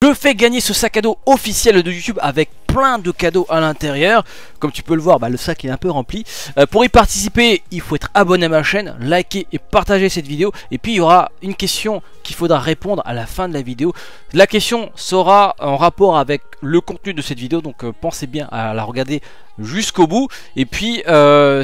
Je fais gagner ce sac à dos officiel de YouTube avec plein de cadeaux à l'intérieur. Comme tu peux le voir, le sac est un peu rempli. Pour y participer, il faut être abonné à ma chaîne, liker et partager cette vidéo. Et puis il y aura une question qu'il faudra répondre à la fin de la vidéo. La question sera en rapport avec le contenu de cette vidéo, donc pensez bien à la regarder jusqu'au bout. Et puis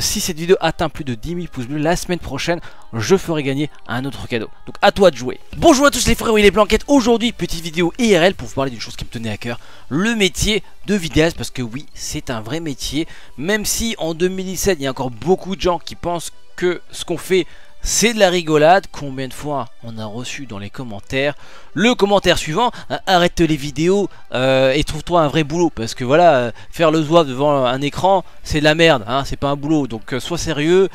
si cette vidéo atteint plus de 10 000 pouces bleus, la semaine prochaine je ferai gagner un autre cadeau. Donc à toi de jouer. Bonjour à tous les frérots et les blanquettes. Aujourd'hui petite vidéo IRL pour vous parler d'une chose qui me tenait à cœur, le métier de vidéaste. Parce que oui, c'est un vrai métier. Même si en 2017 il y a encore beaucoup de gens qui pensent que ce qu'on fait c'est de la rigolade. Combien de fois on a reçu dans les commentaires le commentaire suivant: arrête les vidéos et trouve-toi un vrai boulot. Parce que voilà, faire le zouave devant un écran c'est de la merde, hein, c'est pas un boulot. Donc sois sérieux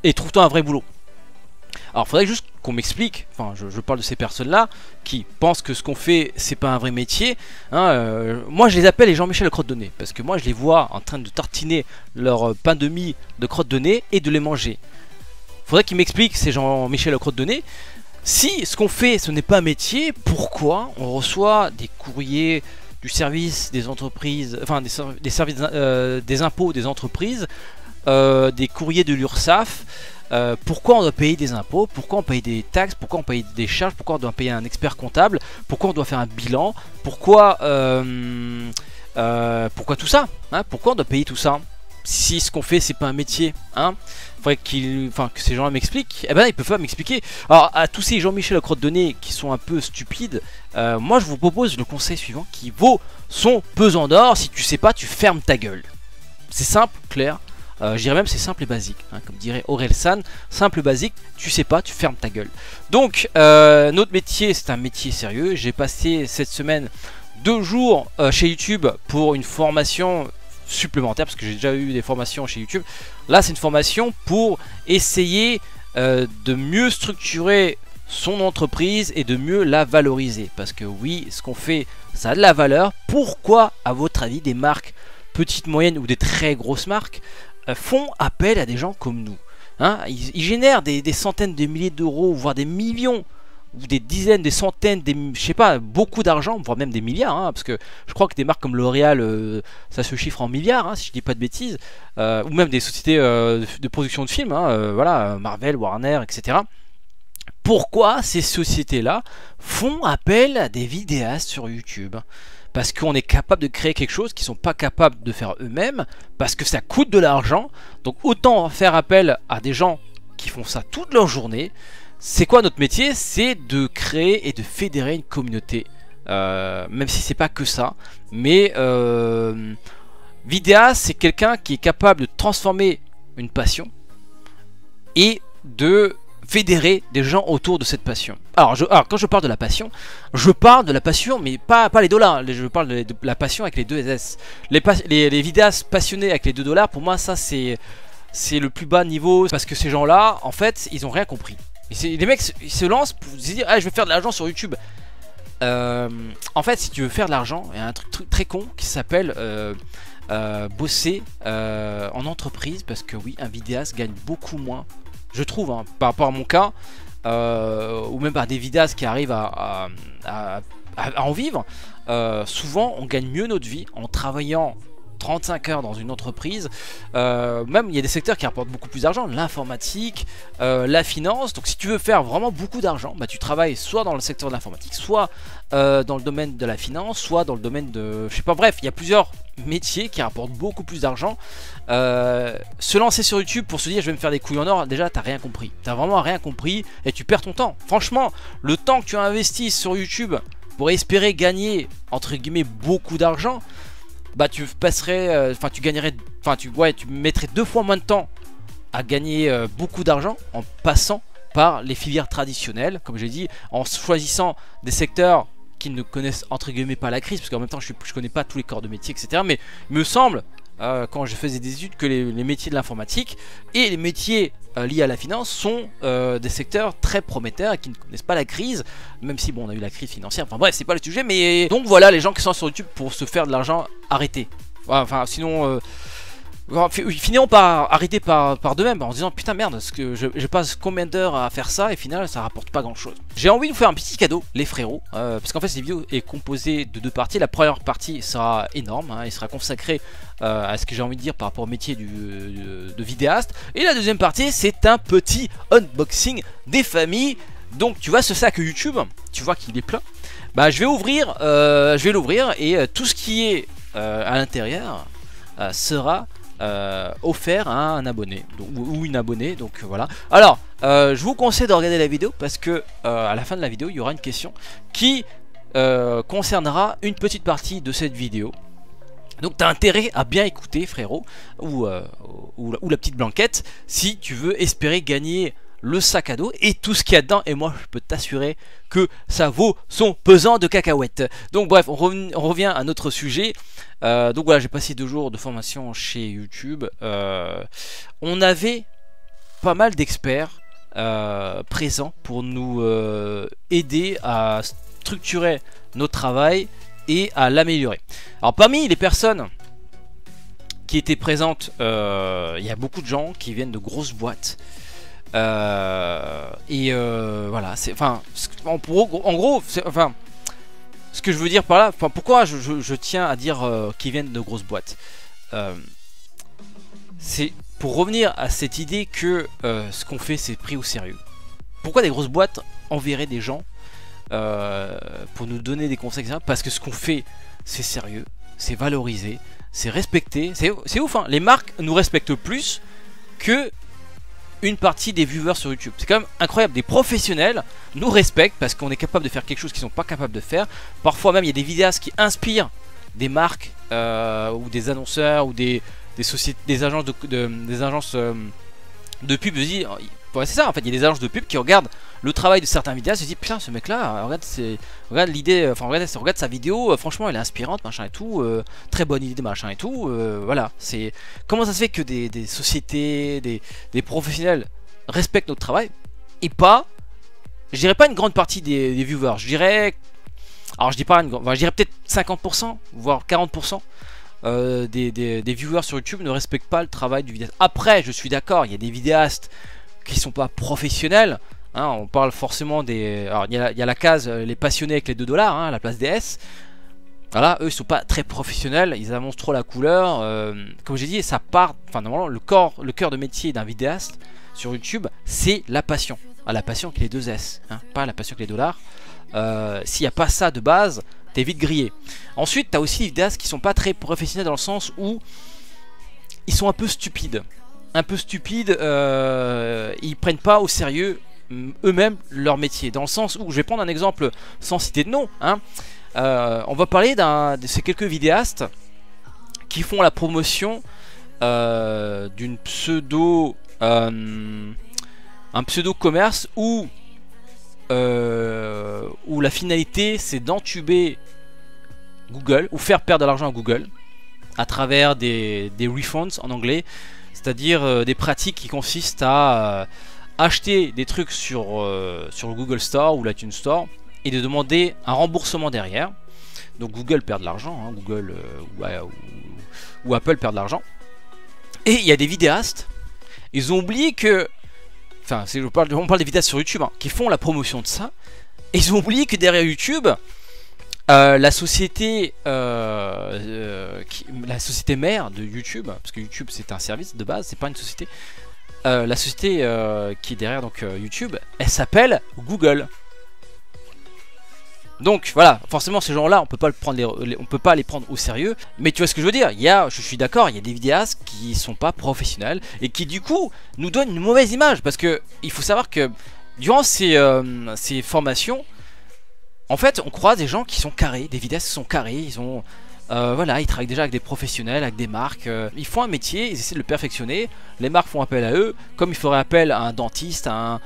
et trouve-toi un vrai boulot. Alors faudrait juste qu'on m'explique, enfin je parle de ces personnes là qui pensent que ce qu'on fait c'est pas un vrai métier, hein, moi je les appelle les Jean-Michel crotte de nez. Parce que moi je les vois en train de tartiner leur pain de mie de crotte de nez et de les manger. Faudrait qu'ils m'expliquent, ces Jean-Michel crotte de nez, si ce qu'on fait ce n'est pas un métier, pourquoi on reçoit des courriers du service des entreprises, enfin des services des impôts des entreprises, des courriers de l'URSSAF. Pourquoi on doit payer des impôts, pourquoi on paye des taxes, pourquoi on paye des charges, pourquoi on doit payer un expert comptable, pourquoi on doit faire un bilan, pourquoi tout ça, hein, pourquoi on doit payer tout ça si ce qu'on fait c'est pas un métier, hein. Faudrait que ces gens-là m'expliquent. Eh ben ils peuvent pas m'expliquer. Alors à tous ces Jean-Michel crotte de nez qui sont un peu stupides, moi je vous propose le conseil suivant qui vaut son pesant d'or. Si tu sais pas, tu fermes ta gueule. C'est simple, clair. Je dirais même c'est simple et basique, hein, comme dirait Aurel San, simple et basique, tu sais pas, tu fermes ta gueule. Donc notre métier c'est un métier sérieux. J'ai passé cette semaine 2 jours chez YouTube pour une formation supplémentaire, parce que j'ai déjà eu des formations chez YouTube. Là c'est une formation pour essayer de mieux structurer son entreprise et de mieux la valoriser. Parce que oui, ce qu'on fait ça a de la valeur. Pourquoi à votre avis des marques petites, moyennes ou des très grosses marques font appel à des gens comme nous, hein? Ils génèrent des centaines de milliers d'euros, voire des millions, ou des dizaines, des centaines, je sais pas, beaucoup d'argent, voire même des milliards, hein, parce que je crois que des marques comme L'Oréal, ça se chiffre en milliards, hein, si je dis pas de bêtises, ou même des sociétés de production de films, hein, voilà, Marvel, Warner, etc. Pourquoi ces sociétés-là font appel à des vidéastes sur YouTube? Parce qu'on est capable de créer quelque chose qu'ils ne sont pas capables de faire eux-mêmes, parce que ça coûte de l'argent. Donc autant faire appel à des gens qui font ça toute leur journée. C'est quoi notre métier? C'est de créer et de fédérer une communauté. Même si c'est pas que ça. Mais vidéaste, c'est quelqu'un qui est capable de transformer une passion et de fédérer des gens autour de cette passion. Alors quand je parle de la passion, mais pas les dollars. Je parle de la passion avec les 2 S. Les vidéastes passionnés avec les 2 $, pour moi ça c'est le plus bas niveau. Parce que ces gens là en fait ils ont rien compris. Et les mecs ils se lancent pour se dire ah, je vais faire de l'argent sur YouTube. En fait si tu veux faire de l'argent, il y a un truc très con qui s'appelle bosser en entreprise. Parce que oui, un vidéaste gagne beaucoup moins, je trouve, hein, par rapport à mon cas, ou même par des vidéastes qui arrivent à en vivre. Souvent on gagne mieux notre vie en travaillant 35 heures dans une entreprise. Même il y a des secteurs qui rapportent beaucoup plus d'argent, l'informatique, la finance. Donc si tu veux faire vraiment beaucoup d'argent, tu travailles soit dans le secteur de l'informatique, soit dans le domaine de la finance, soit dans le domaine de... je sais pas, bref, il y a plusieurs métiers qui rapportent beaucoup plus d'argent. Se lancer sur YouTube pour se dire je vais me faire des couilles en or, déjà t'as rien compris. T'as vraiment rien compris et tu perds ton temps. Franchement, le temps que tu as investi sur YouTube pour espérer gagner entre guillemets beaucoup d'argent, tu passerais, tu gagnerais, tu mettrais 2 fois moins de temps à gagner beaucoup d'argent en passant par les filières traditionnelles, comme j'ai dit, en choisissant des secteurs qui ne connaissent entre guillemets pas la crise, parce qu'en même temps je connais pas tous les corps de métier, etc. Mais il me semble, quand je faisais des études, que les métiers de l'informatique et les métiers liés à la finance sont des secteurs très prometteurs et qui ne connaissent pas la crise, même si bon on a eu la crise financière, enfin bref c'est pas le sujet. Mais donc voilà, les gens qui sont sur YouTube pour se faire de l'argent, arrêtez. Enfin sinon Ils finiront par arrêter par d'eux-mêmes en se disant putain merde, parce que je passe combien d'heures à faire ça et au final ça rapporte pas grand chose. J'ai envie de vous faire un petit cadeau les frérots, parce qu'en fait cette vidéo est composée de 2 parties. La première partie sera énorme, hein, il sera consacré à ce que j'ai envie de dire par rapport au métier de vidéaste. Et la deuxième partie c'est un petit unboxing des familles. Donc tu vois ce sac YouTube, tu vois qu'il est plein. Bah je vais l'ouvrir et tout ce qui est à l'intérieur sera offert à un abonné ou une abonnée, donc voilà. Alors je vous conseille de regarder la vidéo parce que à la fin de la vidéo il y aura une question qui concernera une petite partie de cette vidéo. Donc t'as intérêt à bien écouter frérot ou la petite blanquette si tu veux espérer gagner le sac à dos et tout ce qu'il y a dedans. Et moi je peux t'assurer que ça vaut son pesant de cacahuètes. Donc bref, on revient à notre sujet. Donc voilà, j'ai passé 2 jours de formation chez YouTube. On avait pas mal d'experts présents pour nous aider à structurer notre travail et à l'améliorer. Alors parmi les personnes qui étaient présentes, il y a beaucoup de gens qui viennent de grosses boîtes. Voilà, en gros, ce que je veux dire par là, pourquoi je tiens à dire qu'ils viennent de grosses boîtes, c'est pour revenir à cette idée que ce qu'on fait c'est pris au sérieux. Pourquoi des grosses boîtes enverraient des gens pour nous donner des conseils, etc. Parce que ce qu'on fait c'est sérieux, c'est valorisé, c'est respecté, c'est ouf, hein. Les marques nous respectent plus que une partie des viewers sur YouTube. C'est quand même incroyable. Des professionnels nous respectent parce qu'on est capable de faire quelque chose qu'ils sont pas capables de faire. Parfois même il y a des vidéastes qui inspirent des marques ou des annonceurs ou des sociétés, des agences de pub. C'est ça en fait, il y a des agences de pub qui regardent le travail de certains vidéastes et se disent putain ce mec là, regarde l'idée, enfin regarde sa vidéo, franchement elle est inspirante machin et tout, très bonne idée machin et tout, voilà. C'est comment ça se fait que des sociétés, des professionnels respectent notre travail et pas, je dirais pas une grande partie des viewers, je dirais, alors je dis pas je dirais peut-être 50% voire 40% des viewers sur YouTube ne respectent pas le travail du vidéaste. Après je suis d'accord, il y a des vidéastes qui sont pas professionnels, hein, on parle forcément des... Alors il y a la case les passionnés avec les 2 $, hein, la place DS. Voilà, eux ils sont pas très professionnels, ils annoncent trop la couleur. Comme j'ai dit, ça part... Enfin normalement le cœur de métier d'un vidéaste sur YouTube c'est la passion. Ah, la passion avec les 2 S, hein, pas la passion avec les $. S'il n'y a pas ça de base, t'es vite grillé. Ensuite t'as aussi les vidéastes qui sont pas très professionnels dans le sens où ils sont un peu stupides. Ils prennent pas au sérieux eux-mêmes leur métier, dans le sens où, je vais prendre un exemple sans citer de nom, hein, on va parler de ces quelques vidéastes qui font la promotion d'une un pseudo commerce où la finalité c'est d'entuber Google ou faire perdre de l'argent à Google à travers des refunds en anglais. C'est-à-dire des pratiques qui consistent à acheter des trucs sur le Google Store ou l'iTunes Store et de demander un remboursement derrière. Donc Google perd de l'argent, hein, Google ou Apple perd de l'argent. Et il y a des vidéastes, ils ont oublié que... Enfin, on parle des vidéastes sur YouTube, hein, qui font la promotion de ça. Et ils ont oublié que derrière YouTube... la société mère de YouTube, parce que YouTube c'est un service de base, c'est pas une société. La société qui est derrière donc YouTube, elle s'appelle Google. Donc voilà, forcément ces gens-là, on peut pas les prendre au sérieux. Mais tu vois ce que je veux dire, je suis d'accord, il y a des vidéastes qui sont pas professionnels et qui du coup nous donnent une mauvaise image, parce que il faut savoir que durant ces formations, en fait, on croise des gens qui sont carrés, des vidéastes qui sont carrés, ils ont... voilà, ils travaillent déjà avec des professionnels, avec des marques, ils font un métier, ils essaient de le perfectionner, les marques font appel à eux, comme ils feraient appel à un dentiste, à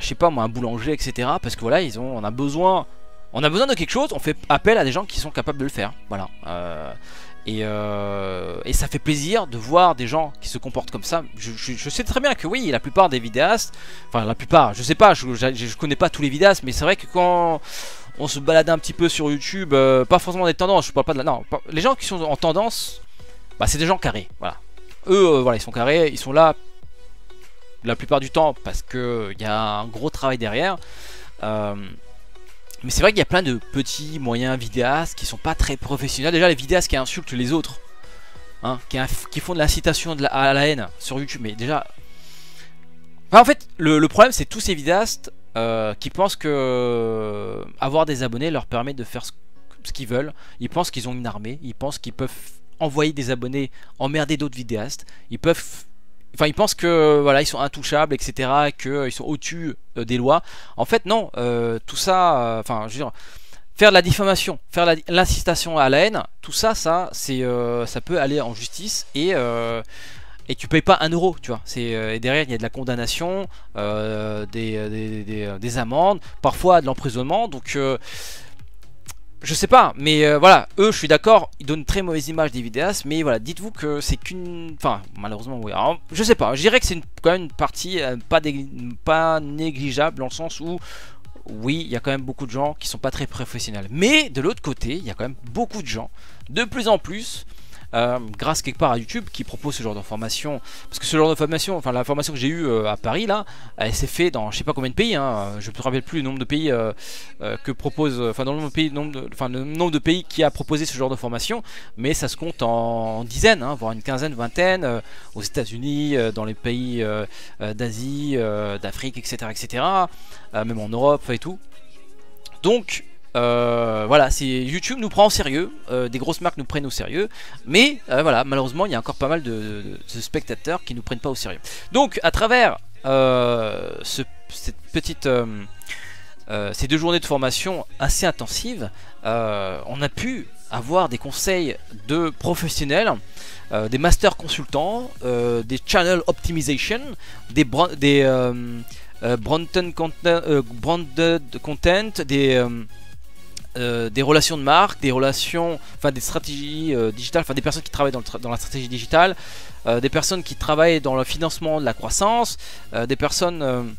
je sais pas moi, un boulanger, etc. Parce que voilà, on a besoin de quelque chose, on fait appel à des gens qui sont capables de le faire, voilà. Et ça fait plaisir de voir des gens qui se comportent comme ça. Je sais très bien que oui, la plupart des vidéastes, enfin la plupart, je sais pas, je connais pas tous les vidéastes, mais c'est vrai que quand on se balade un petit peu sur YouTube, pas forcément des tendances, je parle pas de la... Non, les gens qui sont en tendance, bah c'est des gens carrés, voilà. eux, voilà, ils sont carrés, ils sont là la plupart du temps parce que il y a un gros travail derrière. Mais c'est vrai qu'il y a plein de petits moyens vidéastes qui sont pas très professionnels. Déjà les vidéastes qui insultent les autres, hein, qui font de l'incitation à la haine sur YouTube. Mais déjà, enfin, en fait, le problème c'est tous ces vidéastes qui pensent que avoir des abonnés leur permet de faire ce qu'ils veulent. Ils pensent qu'ils ont une armée, ils pensent qu'ils peuvent envoyer des abonnés emmerder d'autres vidéastes. Ils pensent que voilà, ils sont intouchables, etc., qu'ils sont au-dessus des lois. En fait, non. Tout ça, enfin, je veux dire, faire de la diffamation, faire l'incitation à la haine, tout ça, ça peut aller en justice et tu payes pas 1 euro, tu vois. Et derrière, il y a de la condamnation, des amendes, parfois de l'emprisonnement. Donc je sais pas, mais voilà, eux, je suis d'accord, ils donnent une très mauvaise image des vidéastes, mais voilà, dites-vous que c'est qu'une... Enfin, malheureusement, oui. Alors, je sais pas, je dirais que c'est quand même une partie pas négligeable, dans le sens où, oui, il y a quand même beaucoup de gens qui sont pas très professionnels. Mais, de l'autre côté, il y a quand même beaucoup de gens, de plus en plus... grâce quelque part à YouTube qui propose ce genre d'information, parce que ce genre d'information, enfin la formation que j'ai eue à Paris là, elle s'est fait dans je sais pas combien de pays, hein, je me rappelle plus le nombre de pays que propose, enfin dans le nombre de pays qui a proposé ce genre de formation, mais ça se compte en dizaines, hein, voire une quinzaine, vingtaine, aux États-Unis, dans les pays d'Asie, d'Afrique, etc., même en Europe et tout. Donc voilà, YouTube nous prend au sérieux, des grosses marques nous prennent au sérieux, mais voilà, malheureusement il y a encore pas mal de spectateurs qui nous prennent pas au sérieux. Donc à travers cette petite, ces 2 journées de formation assez intensives, on a pu avoir des conseils de professionnels, des master consultants, des channel optimization, des branded content, des relations de marque, des relations, enfin des stratégies digitales, enfin des personnes qui travaillent dans la stratégie digitale, des personnes qui travaillent dans le financement de la croissance, des personnes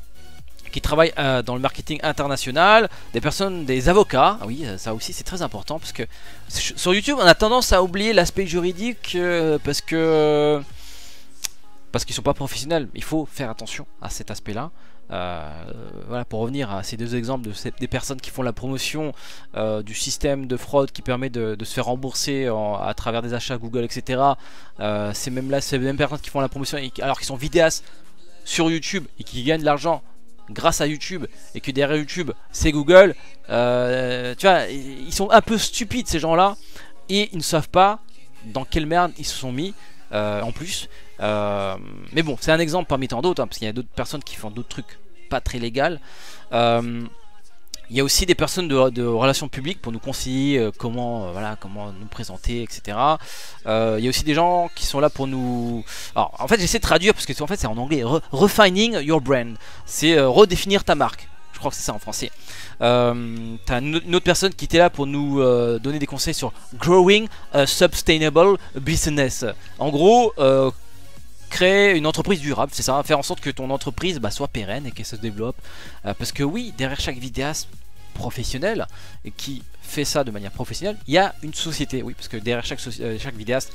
qui travaillent dans le marketing international, des avocats. Ah oui, ça aussi c'est très important parce que sur YouTube on a tendance à oublier l'aspect juridique parce qu'ils sont pas professionnels. Il faut faire attention à cet aspect là. Voilà, pour revenir à ces 2 exemples des personnes qui font la promotion du système de fraude qui permet de se faire rembourser à travers des achats Google, etc. C'est même là, c'est les mêmes personnes qui font la promotion alors qu'ils sont vidéastes sur YouTube et qui gagnent de l'argent grâce à YouTube, et que derrière YouTube c'est Google. Tu vois, ils sont un peu stupides ces gens là, et ils ne savent pas dans quelle merde ils se sont mis en plus. Mais bon, c'est un exemple parmi tant d'autres, hein, parce qu'il y a d'autres personnes qui font d'autres trucs pas très légaux. Il y a aussi des personnes de relations publiques pour nous conseiller comment nous présenter, etc. Il y a aussi des gens qui sont là pour nous... Alors, en fait, j'essaie de traduire parce que en fait, c'est en anglais. Refining your brand. C'est redéfinir ta marque. Je crois que c'est ça en français. T'as une autre personne qui était là pour nous donner des conseils sur Growing a Sustainable Business. En gros... créer une entreprise durable, c'est ça, faire en sorte que ton entreprise soit pérenne et qu'elle se développe, parce que oui, derrière chaque vidéaste professionnel et qui fait ça de manière professionnelle, il y a une société, oui, parce que derrière chaque vidéaste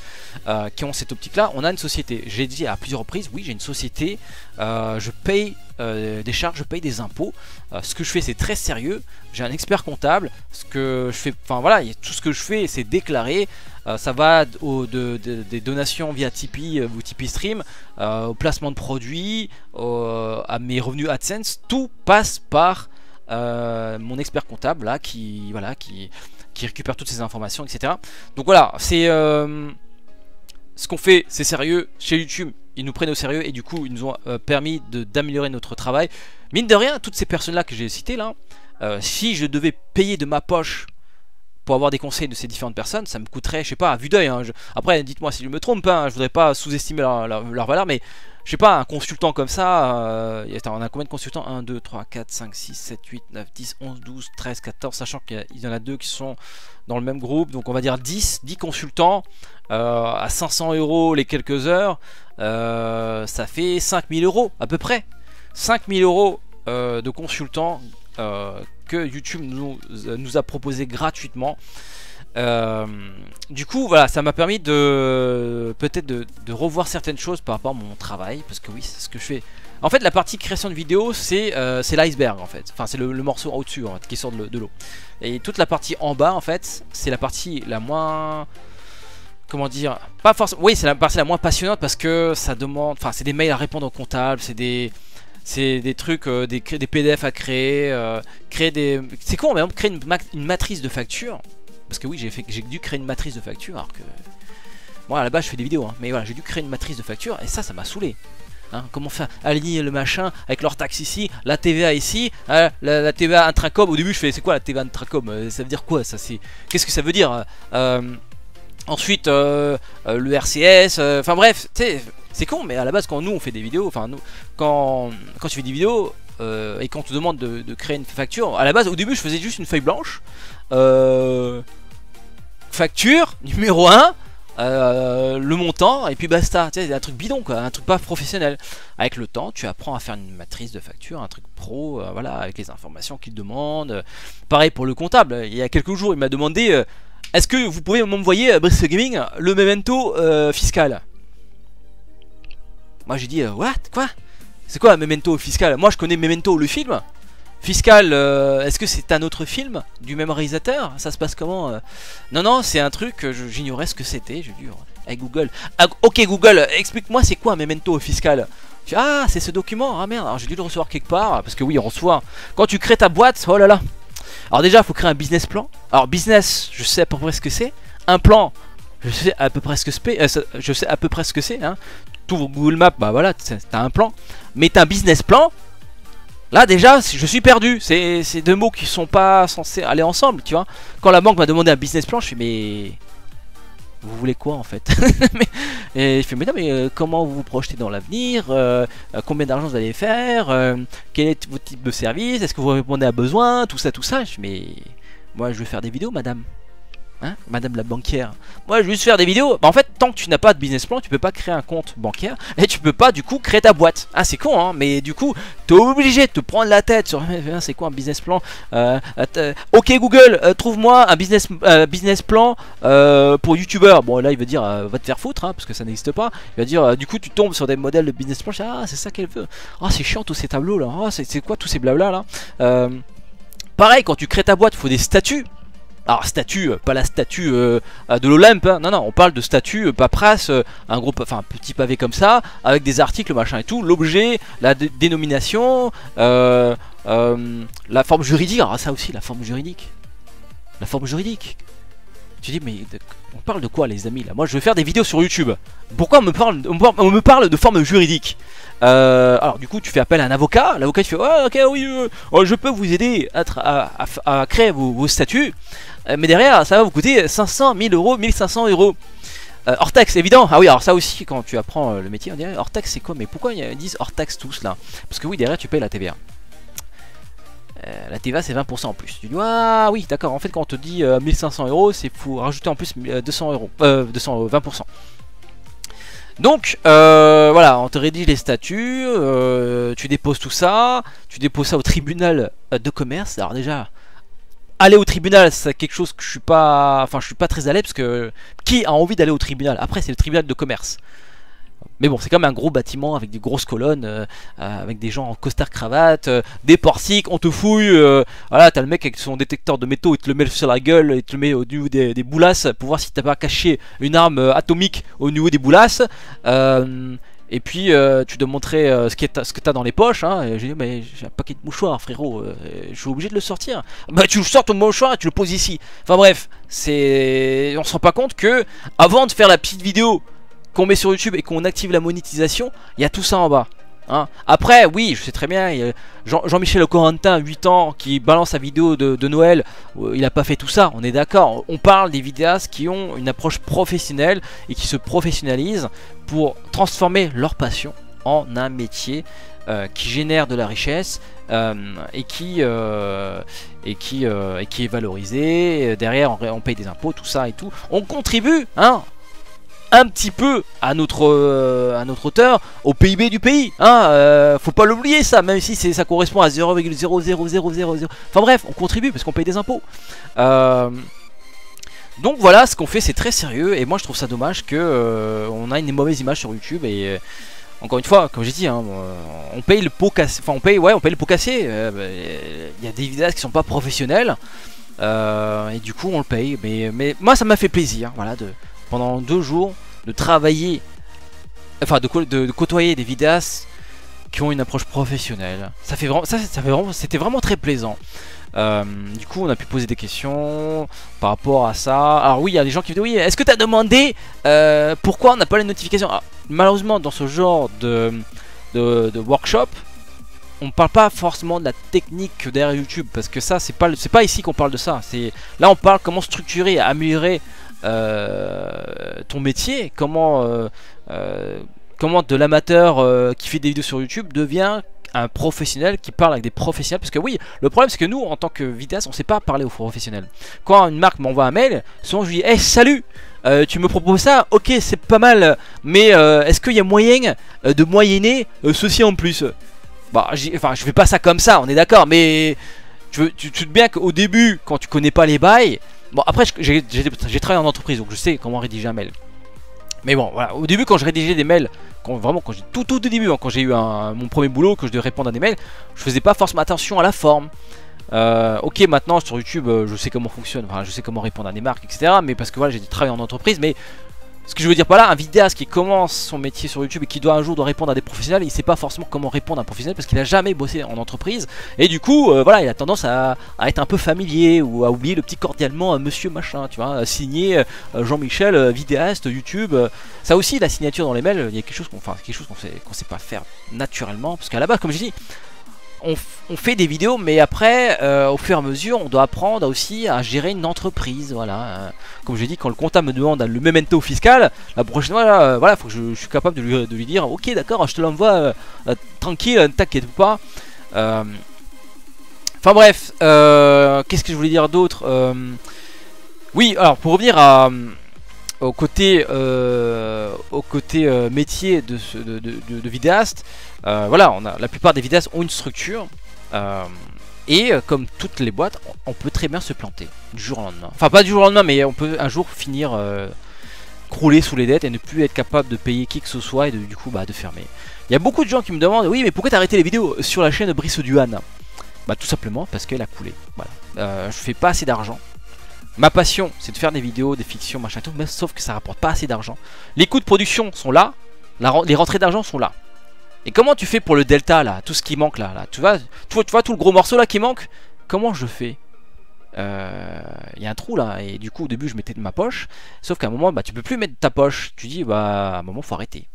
qui ont cette optique là, on a une société. J'ai dit à plusieurs reprises, oui, j'ai une société, je paye des charges, je paye des impôts, ce que je fais c'est très sérieux, j'ai un expert comptable, ce que je fais, enfin voilà, tout ce que je fais c'est déclaré. Ça va des donations via Tipeee ou Tipeee Stream, au placement de produits, à mes revenus AdSense. Tout passe par mon expert comptable là, qui récupère toutes ces informations, etc. Donc voilà, c'est ce qu'on fait, c'est sérieux. Chez YouTube, ils nous prennent au sérieux et du coup, ils nous ont permis d'améliorer notre travail. Mine de rien, toutes ces personnes là que j'ai citées là, si je devais payer de ma poche pour avoir des conseils de ces différentes personnes, ça me coûterait, je sais pas, à vue d'œil, hein, après dites-moi si je me trompe, hein, je voudrais pas sous-estimer leur valeur, mais je sais pas, un consultant comme ça, attends, on a combien de consultants? 1, 2, 3, 4, 5, 6, 7, 8, 9, 10, 11, 12, 13, 14, sachant qu'il y en a 2 qui sont dans le même groupe, donc on va dire 10 consultants, à 500 € les quelques heures, ça fait 5000 € à peu près, 5000 € de consultants que YouTube nous a proposé gratuitement. Du coup voilà, ça m'a permis de peut-être de revoir certaines choses par rapport à mon travail, parce que oui, c'est ce que je fais. En fait, la partie création de vidéo, c'est l'iceberg en fait. Enfin, c'est le morceau au-dessus en fait, qui sort de l'eau. Et toute la partie en bas, en fait, c'est la partie la moins... Comment dire? Pas forcément... Oui, c'est la partie la moins passionnante parce que ça demande... Enfin, c'est des mails à répondre au comptable, c'est des trucs, des PDF à créer, créer des... C'est con, mais créer une matrice de facture. Parce que oui, j'ai dû créer une matrice de facture alors que... Moi, à la base, je fais des vidéos, hein, mais voilà, j'ai dû créer une matrice de facture et ça m'a saoulé. Hein, comment faire aligner le machin avec leur taxe ici, la TVA ici, la TVA intracom. Au début je fais c'est quoi la TVA intracom, ça veut dire quoi ça, qu'est-ce que ça veut dire ensuite le RCS, enfin bref, c'est con, mais à la base quand nous on fait des vidéos, enfin nous quand tu fais des vidéos et qu'on te demande de créer une facture, à la base au début je faisais juste une feuille blanche, facture numéro 1, le montant et puis basta, tu sais, un truc bidon quoi, un truc pas professionnel. Avec le temps tu apprends à faire une matrice de facture, un truc pro, voilà, avec les informations qu'il demande. Pareil pour le comptable, il y a quelques jours il m'a demandé est-ce que vous pouvez m'envoyer Brice Gaming le memento fiscal. Moi j'ai dit what, quoi, c'est quoi un memento fiscal? Moi je connais Memento le film. Fiscal, est-ce que c'est un autre film du même réalisateur? Ça se passe comment? Non, non, c'est un truc, j'ignorais ce que c'était. J'ai dû avec Google. Ah, ok Google, explique-moi c'est quoi un memento fiscal? Ah, c'est ce document. Ah merde, alors j'ai dû le recevoir quelque part. Parce que oui, on reçoit. Quand tu crées ta boîte, oh là là. Alors déjà, il faut créer un business plan. Alors business, je sais à peu près ce que c'est. Un plan, je sais à peu près ce que c'est. Hein. Tout Google Maps, bah voilà, t'as un plan. Mais t'as un business plan. Là déjà je suis perdu, c'est deux mots qui sont pas censés aller ensemble, tu vois. Quand la banque m'a demandé un business plan, je fais mais... Vous voulez quoi en fait? Et je fais mais non mais comment vous vous projetez dans l'avenir, combien d'argent vous allez faire, quel est votre type de service, est-ce que vous répondez à besoin, tout ça. Je fais mais... Moi je veux faire des vidéos madame. Hein, madame la banquière, moi je veux juste faire des vidéos. Bah en fait tant que tu n'as pas de business plan tu peux pas créer un compte bancaire et tu peux pas du coup créer ta boîte. Ah c'est con hein, mais du coup t'es obligé de te prendre la tête sur c'est quoi un business plan. Ok Google, trouve-moi un business plan pour youtubeur. Bon là il veut dire va te faire foutre hein, parce que ça n'existe pas. Il va dire du coup tu tombes sur des modèles de business plan. Ah c'est ça qu'elle veut. Ah c'est chiant tous ces tableaux là. Ah c'est quoi tous ces blabla là. Pareil quand tu crées ta boîte il faut des statuts. Alors statut, pas la statue de l'Olympe, hein. Non non, on parle de statut paperasse, un gros, enfin un petit pavé comme ça, avec des articles machin et tout, l'objet, la dénomination, la forme juridique. Alors ça aussi, la forme juridique. La forme juridique. Tu dis mais on parle de quoi les amis là? Moi je veux faire des vidéos sur YouTube. Pourquoi on me parle de forme juridique? Alors du coup tu fais appel à un avocat. L'avocat tu fais oh, ok oui je peux vous aider à créer vos statuts. Mais derrière ça va vous coûter 500, 1000 euros, 1500 euros. Hors taxe évident. Ah oui alors ça aussi quand tu apprends le métier on dirait hors taxe c'est quoi? Mais pourquoi ils disent hors taxe tous là? Parce que oui derrière tu payes la TVA. La TVA c'est 20% en plus. Tu dis ah oui d'accord, en fait quand on te dit 1500 euros c'est pour rajouter en plus 200 euros, 20%. Donc voilà, on te rédige les statuts, tu déposes tout ça, tu déposes ça au tribunal de commerce. Alors déjà, aller au tribunal c'est quelque chose que je suis pas très à l'aise parce que qui a envie d'aller au tribunal? Après c'est le tribunal de commerce. Mais bon, c'est quand même un gros bâtiment avec des grosses colonnes, avec des gens en costard cravate, des portiques, on te fouille. Voilà, t'as le mec avec son détecteur de métaux, il te le met sur la gueule, il te le met au niveau des boulasses pour voir si t'as pas caché une arme atomique au niveau des boulasses. Et puis tu dois montrer ce que t'as dans les poches. Hein. J'ai dit mais j'ai un paquet de mouchoirs frérot, je suis obligé de le sortir. Bah tu sors ton mouchoir et tu le poses ici. Enfin bref, on se rend pas compte que avant de faire la petite vidéo qu'on met sur YouTube et qu'on active la monétisation, il y a tout ça en bas. Hein. Après, oui, je sais très bien, Jean-Michel Corentin, 8 ans, qui balance sa vidéo de Noël, il a pas fait tout ça, on est d'accord. On parle des vidéastes qui ont une approche professionnelle et qui se professionnalisent pour transformer leur passion en un métier qui génère de la richesse et qui est valorisé. Derrière, on paye des impôts, tout ça et tout. On contribue, hein, un petit peu à notre auteur, au PIB du pays, hein, faut pas l'oublier ça, même si ça correspond à 0,00000. Enfin bref, on contribue parce qu'on paye des impôts. Donc voilà, ce qu'on fait c'est très sérieux et moi je trouve ça dommage que on a une mauvaise image sur YouTube et encore une fois, comme j'ai dit, hein, on paye le pot cassé, enfin on paye le pot cassé. Il y a des vidéastes qui sont pas professionnels et du coup on le paye. Mais moi ça m'a fait plaisir, voilà, pendant 2 jours de travailler, enfin de côtoyer des vidéastes qui ont une approche professionnelle. Ça fait vraiment, c'était vraiment très plaisant. Du coup on a pu poser des questions par rapport à ça. Alors oui, il y a des gens qui me disent oui, est-ce que tu as demandé pourquoi on n'a pas les notifications? Alors, malheureusement dans ce genre de workshop on parle pas forcément de la technique derrière YouTube, parce que ça c'est pas ici qu'on parle de ça. Là on parle comment structurer, améliorer ton métier, comment de l'amateur qui fait des vidéos sur YouTube devient un professionnel qui parle avec des professionnels. Parce que oui, le problème c'est que nous en tant que vidéaste on sait pas parler aux professionnels. Quand une marque m'envoie un mail, souvent je lui dis hey, salut, tu me proposes ça, ok c'est pas mal, mais est-ce qu'il y a moyen de moyenner ceci en plus? Bah enfin je fais pas ça comme ça, on est d'accord, mais tu te bien qu'au début quand tu connais pas les bails, bon après j'ai travaillé en entreprise donc je sais comment rédiger un mail. Mais bon, voilà, au début quand je rédigeais des mails, quand j'ai tout au début, hein, quand j'ai eu mon premier boulot, que je devais répondre à des mails, je faisais pas forcément attention à la forme. Ok, maintenant sur YouTube, je sais comment fonctionne, enfin, je sais comment répondre à des marques, etc. Mais parce que voilà, j'ai travaillé en entreprise, mais ce que je veux dire par là, un vidéaste qui commence son métier sur YouTube et qui un jour doit répondre à des professionnels, il sait pas forcément comment répondre à un professionnel parce qu'il a jamais bossé en entreprise. Et du coup, voilà, il a tendance à être un peu familier ou à oublier le petit cordialement monsieur machin, tu vois, signé Jean-Michel, vidéaste, YouTube. Ça aussi, la signature dans les mails, il y a quelque chose qu'on sait pas faire naturellement. Parce qu'à la base, comme je dis, on fait des vidéos, mais après, au fur et à mesure, on doit apprendre aussi à gérer une entreprise. Voilà. Comme je dis, quand le comptable me demande le memento fiscal, la prochaine fois, voilà, faut que je suis capable de lui dire ok, d'accord, je te l'envoie tranquille, ne t'inquiète pas. Enfin bref, qu'est-ce que je voulais dire d'autre? Oui, alors pour revenir au côté métier de vidéaste, voilà, la plupart des vidéastes ont une structure et comme toutes les boîtes, on peut très bien se planter du jour au lendemain. Enfin pas du jour au lendemain, mais on peut un jour finir crouler sous les dettes et ne plus être capable de payer qui que ce soit et du coup de fermer. Il y a beaucoup de gens qui me demandent oui mais pourquoi t'as arrêté les vidéos sur la chaîne de Brice Duhan? Bah tout simplement parce qu'elle a coulé. Voilà. Je fais pas assez d'argent. Ma passion c'est de faire des vidéos, des fictions, machin tout, mais sauf que ça rapporte pas assez d'argent. Les coûts de production sont là, les rentrées d'argent sont là. Et comment tu fais pour le delta là, tout ce qui manque là, tu vois tout le gros morceau là qui manque? Comment je fais? Il y a un trou là et du coup au début je mettais de ma poche, sauf qu'à un moment tu peux plus mettre de ta poche, tu dis à un moment faut arrêter,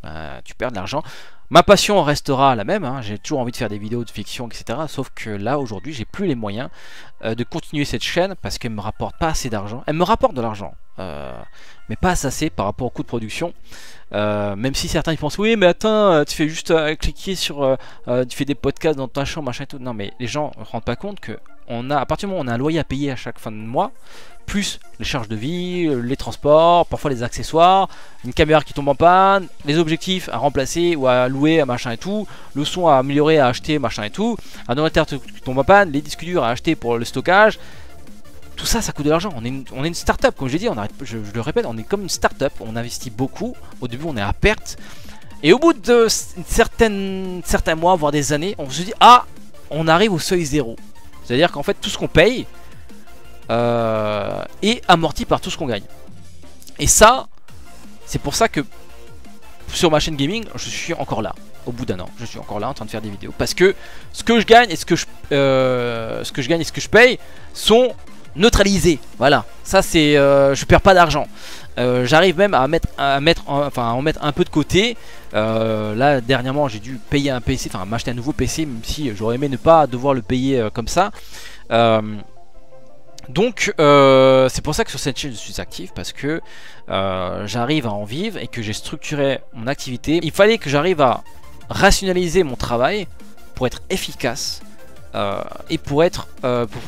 tu perds de l'argent. Ma passion restera la même, hein. J'ai toujours envie de faire des vidéos de fiction etc, sauf que là aujourd'hui j'ai plus les moyens de continuer cette chaîne parce qu'elle me rapporte pas assez d'argent. Elle me rapporte de l'argent mais pas assez par rapport au coût de production. Même si certains ils pensent oui mais attends tu fais juste cliquer sur tu fais des podcasts dans ta chambre machin et tout. Non mais les gens ne se rendent pas compte que à partir du moment où on a un loyer à payer à chaque fin de mois, plus les charges de vie, les transports, parfois les accessoires, une caméra qui tombe en panne, les objectifs à remplacer ou à louer machin et tout, le son à améliorer, à acheter machin et tout, un ordinateur qui tombe en panne, les disques durs à acheter pour le stockage. Tout ça, ça coûte de l'argent. On est une start-up, comme j'ai dit, je le répète, on est comme une start-up. On investit beaucoup. Au début, on est à perte. Et au bout de certains mois, voire des années, on se dit ah, on arrive au seuil zéro. C'est-à-dire qu'en fait, tout ce qu'on paye est amorti par tout ce qu'on gagne. Et ça, c'est pour ça que sur ma chaîne gaming, je suis encore là. Au bout d'un an, je suis encore là en train de faire des vidéos. Parce que ce que je gagne et ce que je paye sont neutralisé, voilà, ça c'est je perds pas d'argent, j'arrive même à en mettre un peu de côté. Là dernièrement j'ai dû payer un PC, enfin m'acheter un nouveau PC, même si j'aurais aimé ne pas devoir le payer comme ça. Donc c'est pour ça que sur cette chaîne je suis actif, parce que j'arrive à en vivre et que j'ai structuré mon activité. Il fallait que j'arrive à rationaliser mon travail pour être efficace et pour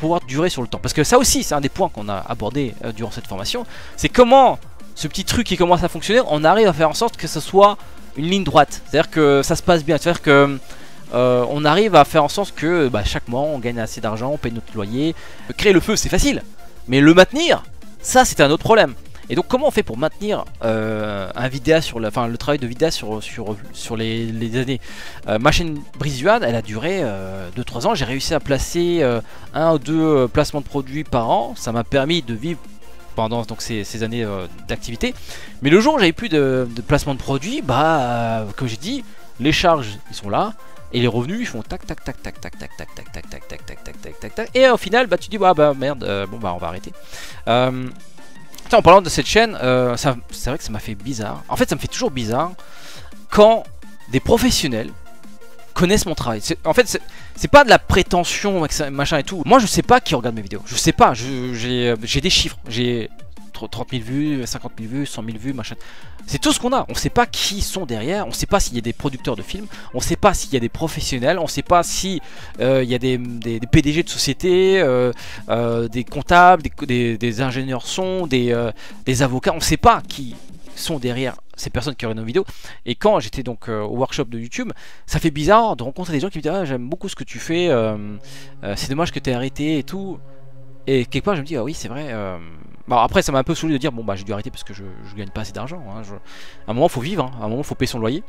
pouvoir durer sur le temps. Parce que ça aussi c'est un des points qu'on a abordé durant cette formation. C'est comment ce petit truc qui commence à fonctionner, on arrive à faire en sorte que ce soit une ligne droite. C'est-à-dire que ça se passe bien. C'est-à-dire que on arrive à faire en sorte que chaque mois on gagne assez d'argent, on paye notre loyer. Créer le feu c'est facile, mais le maintenir Ça c'était un autre problème. Et donc comment on fait pour maintenir un vidéaste sur le travail de vidéaste sur les années. Ma chaîne Brice Yuan, elle a duré 2-3 ans. J'ai réussi à placer 1 ou 2 placements de produits par an. Ça m'a permis de vivre pendant donc, ces années d'activité. Mais le jour où j'avais plus de placement de produits, bah comme j'ai dit, les charges ils sont là. Et les revenus ils font tac tac tac tac tac tac tac tac tac tac tac tac tac tac tac tac. Et au final bah tu dis bah merde bon bah on va arrêter. En parlant de cette chaîne, c'est vrai que ça m'a fait bizarre. En fait, ça me fait toujours bizarre quand des professionnels connaissent mon travail. En fait, c'est pas de la prétention, machin et tout. Moi, je sais pas qui regarde mes vidéos. Je sais pas. J'ai des chiffres. J'ai 30 000 vues, 50 000 vues, 100 000 vues, machin. C'est tout ce qu'on a. On sait pas qui sont derrière. On sait pas s'il y a des producteurs de films. On sait pas s'il y a des professionnels. On sait pas si il y a des PDG de société, des comptables, des ingénieurs son, des avocats. On sait pas qui sont derrière ces personnes qui regardent nos vidéos. Et quand j'étais donc au workshop de YouTube, ça fait bizarre de rencontrer des gens qui me disent ah, j'aime beaucoup ce que tu fais. C'est dommage que tu aies arrêté et tout. Et quelque part je me dis ah oui c'est vrai. Bon, après ça m'a un peu saoulé de dire bon bah j'ai dû arrêter parce que je gagne pas assez d'argent. À un moment faut vivre, hein. À un moment faut payer son loyer.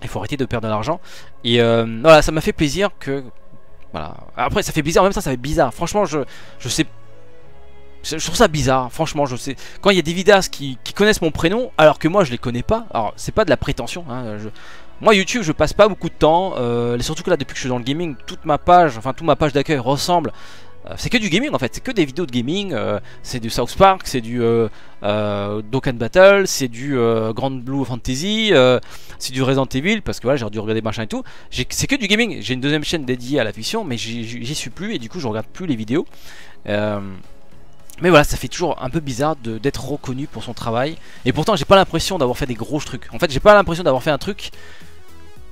Il faut arrêter de perdre de l'argent. Et voilà, ça m'a fait plaisir que voilà. Après ça fait bizarre, en même temps ça fait bizarre. Franchement je sais. Je trouve ça bizarre, franchement je sais. Quand il y a des vidéastes qui connaissent mon prénom alors que moi je les connais pas. Alors c'est pas de la prétention hein. Moi YouTube je passe pas beaucoup de temps. Surtout que là depuis que je suis dans le gaming, toute ma page d'accueil ressemble. C'est que du gaming en fait, c'est que des vidéos de gaming, c'est du South Park, c'est du Dokkan Battle, c'est du Grand Blue Fantasy, c'est du Resident Evil, parce que voilà j'ai dû regarder machin et tout. C'est que du gaming, j'ai une deuxième chaîne dédiée à la fiction, mais j'y suis plus et du coup je regarde plus les vidéos. Mais voilà, ça fait toujours un peu bizarre d'être reconnu pour son travail. Et pourtant j'ai pas l'impression d'avoir fait des gros trucs. En fait j'ai pas l'impression d'avoir fait un truc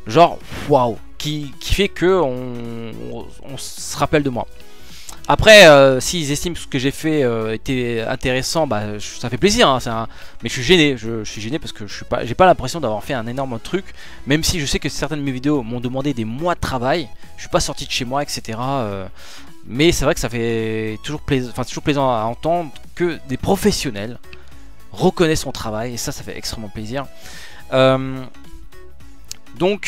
genre waouh qui fait que on se rappelle de moi. Après, s'ils estiment que ce que j'ai fait était intéressant, bah ça fait plaisir. Hein, mais je suis gêné. Je suis gêné parce que j'ai pas l'impression d'avoir fait un énorme truc. Même si je sais que certaines de mes vidéos m'ont demandé des mois de travail. Je suis pas sorti de chez moi, etc. Mais c'est vrai que ça fait toujours plaisant à entendre que des professionnels reconnaissent son travail. Et ça fait extrêmement plaisir. Donc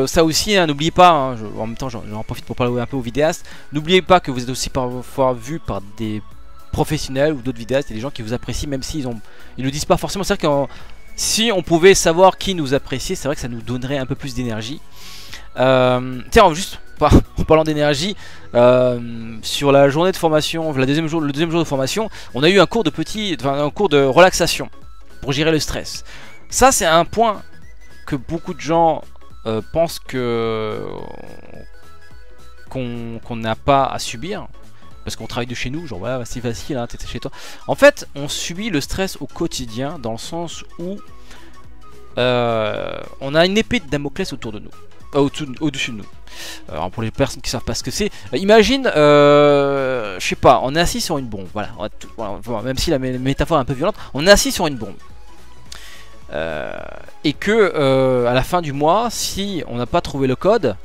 ça aussi, hein, n'oubliez pas, hein, en même temps j'en profite pour parler un peu aux vidéastes, n'oubliez pas que vous êtes aussi parfois vu par des professionnels ou d'autres vidéastes, et des gens qui vous apprécient même s'ils ne le disent pas forcément. C'est vrai que si on pouvait savoir qui nous apprécie, c'est vrai que ça nous donnerait un peu plus d'énergie. Tiens, juste en parlant d'énergie, sur la journée de formation, le deuxième jour de formation, on a eu un cours de relaxation pour gérer le stress. Ça c'est un point que beaucoup de gens pensent qu'on n'a pas à subir parce qu'on travaille de chez nous, genre voilà c'est facile hein, t'es chez toi. En fait on subit le stress au quotidien dans le sens où on a une épée de Damoclès autour de nous, au-dessus de nous. Alors pour les personnes qui savent pas ce que c'est, imagine je sais pas, on est assis sur une bombe, voilà, même si la métaphore est un peu violente, on est assis sur une bombe. Et que à la fin du mois, si on n'a pas trouvé le code,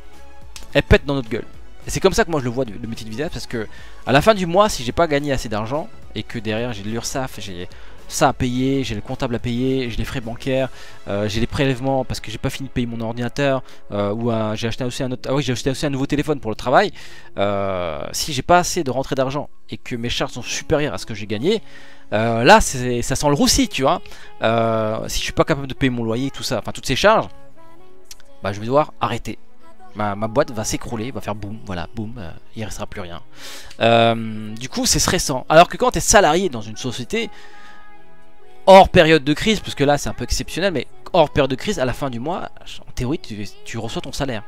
elle pète dans notre gueule. Et c'est comme ça que moi je le vois le métier de vidéaste, parce que à la fin du mois, si j'ai pas gagné assez d'argent et que derrière j'ai l'URSSAF, j'ai ça à payer, j'ai le comptable à payer, j'ai les frais bancaires, j'ai les prélèvements parce que j'ai pas fini de payer mon ordinateur, ou j'ai acheté aussi j'ai acheté aussi un nouveau téléphone pour le travail. Si j'ai pas assez de rentrée d'argent et que mes charges sont supérieures à ce que j'ai gagné, là ça sent le roussi, tu vois. Si je suis pas capable de payer mon loyer, tout ça, enfin toutes ces charges, bah je vais devoir arrêter. Ma boîte va s'écrouler, va faire boum, voilà, boum, il restera plus rien. Du coup c'est stressant. Alors que quand tu es salarié dans une société, hors période de crise, parce que là c'est un peu exceptionnel, mais hors période de crise, à la fin du mois, en théorie tu reçois ton salaire.